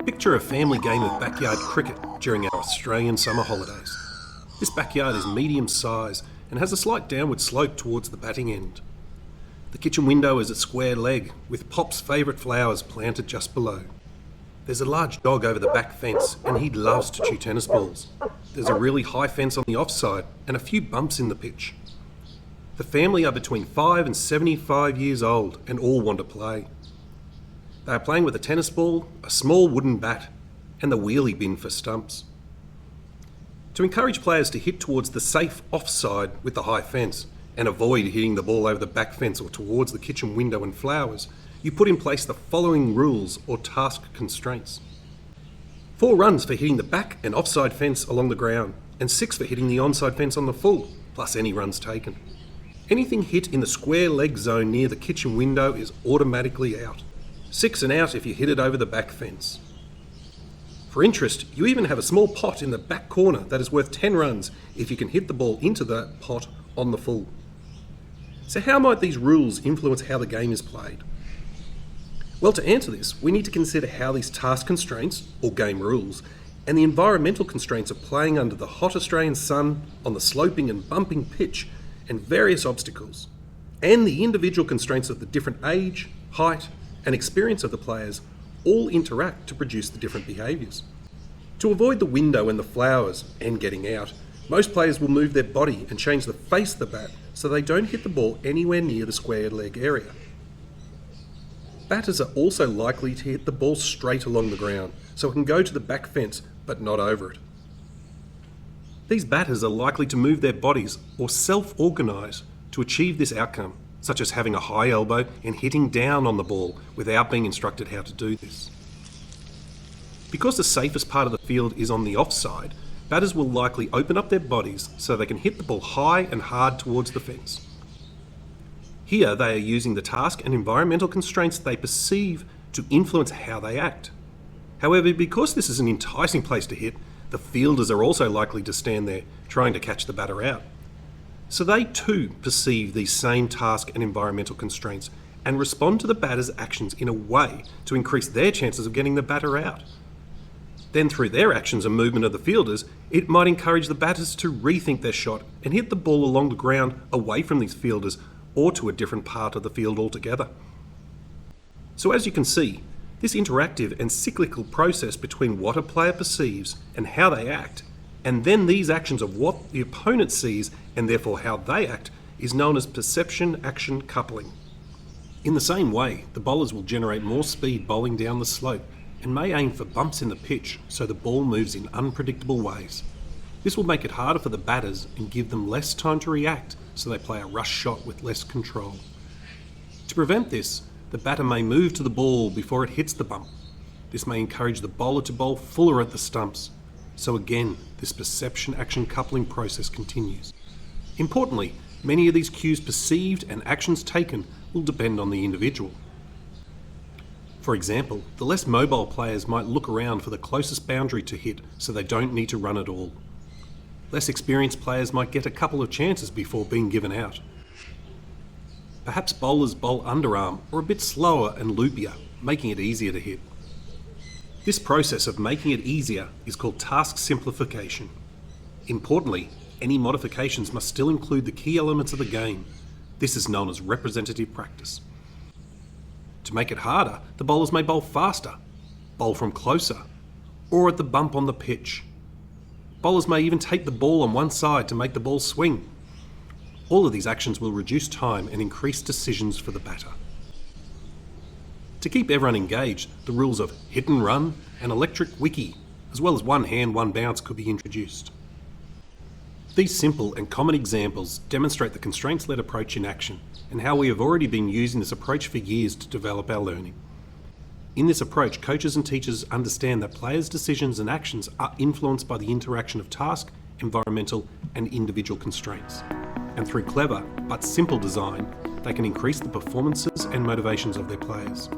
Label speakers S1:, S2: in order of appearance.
S1: Picture a family game of backyard cricket during our Australian summer holidays. This backyard is medium size and has a slight downward slope towards the batting end. The kitchen window is a square leg with Pop's favourite flowers planted just below. There's a large dog over the back fence and he loves to chew tennis balls. There's a really high fence on the offside and a few bumps in the pitch. The family are between 5 and 75 years old and all want to play. They are playing with a tennis ball, a small wooden bat and the wheelie bin for stumps. To encourage players to hit towards the safe offside with the high fence and avoid hitting the ball over the back fence or towards the kitchen window and flowers, you put in place the following rules or task constraints. 4 runs for hitting the back and offside fence along the ground, and 6 for hitting the onside fence on the full, plus any runs taken. Anything hit in the square leg zone near the kitchen window is automatically out. 6 and out if you hit it over the back fence. For interest, you even have a small pot in the back corner that is worth 10 runs if you can hit the ball into that pot on the full. So how might these rules influence how the game is played? Well, to answer this, we need to consider how these task constraints, or game rules, and the environmental constraints of playing under the hot Australian sun, on the sloping and bumping pitch, and various obstacles, and the individual constraints of the different age, height, and experience of the players all interact to produce the different behaviours. To avoid the window and the flowers, and getting out, most players will move their body and change the face of the bat so they don't hit the ball anywhere near the square leg area. Batters are also likely to hit the ball straight along the ground, so it can go to the back fence, but not over it. These batters are likely to move their bodies or self-organise to achieve this outcome, such as having a high elbow and hitting down on the ball without being instructed how to do this. Because the safest part of the field is on the offside, batters will likely open up their bodies so they can hit the ball high and hard towards the fence. Here they are using the task and environmental constraints they perceive to influence how they act. However, because this is an enticing place to hit, the fielders are also likely to stand there trying to catch the batter out. So they too perceive these same task and environmental constraints and respond to the batter's actions in a way to increase their chances of getting the batter out. Then through their actions and movement of the fielders, it might encourage the batters to rethink their shot and hit the ball along the ground away from these fielders or to a different part of the field altogether. So as you can see, this interactive and cyclical process between what a player perceives and how they act, and then these actions of what the opponent sees and therefore how they act, is known as perception-action coupling. In the same way, the bowlers will generate more speed bowling down the slope and may aim for bumps in the pitch so the ball moves in unpredictable ways. This will make it harder for the batters and give them less time to react, so they play a rush shot with less control. To prevent this, the batter may move to the ball before it hits the bump. This may encourage the bowler to bowl fuller at the stumps. So again, this perception-action coupling process continues. Importantly, many of these cues perceived and actions taken will depend on the individual. For example, the less mobile players might look around for the closest boundary to hit so they don't need to run at all. Less experienced players might get a couple of chances before being given out. Perhaps bowlers bowl underarm or a bit slower and loopier, making it easier to hit. This process of making it easier is called task simplification. Importantly, any modifications must still include the key elements of the game. This is known as representative practice. To make it harder, the bowlers may bowl faster, bowl from closer, or at the bump on the pitch. Bowlers may even take the ball on one side to make the ball swing. All of these actions will reduce time and increase decisions for the batter. To keep everyone engaged, the rules of hit and run and electric wiki, as well as one hand, one bounce, could be introduced. These simple and common examples demonstrate the constraints-led approach in action and how we have already been using this approach for years to develop our learning. In this approach, coaches and teachers understand that players' decisions and actions are influenced by the interaction of task, environmental, and individual constraints. And through clever but simple design, they can increase the performances and motivations of their players.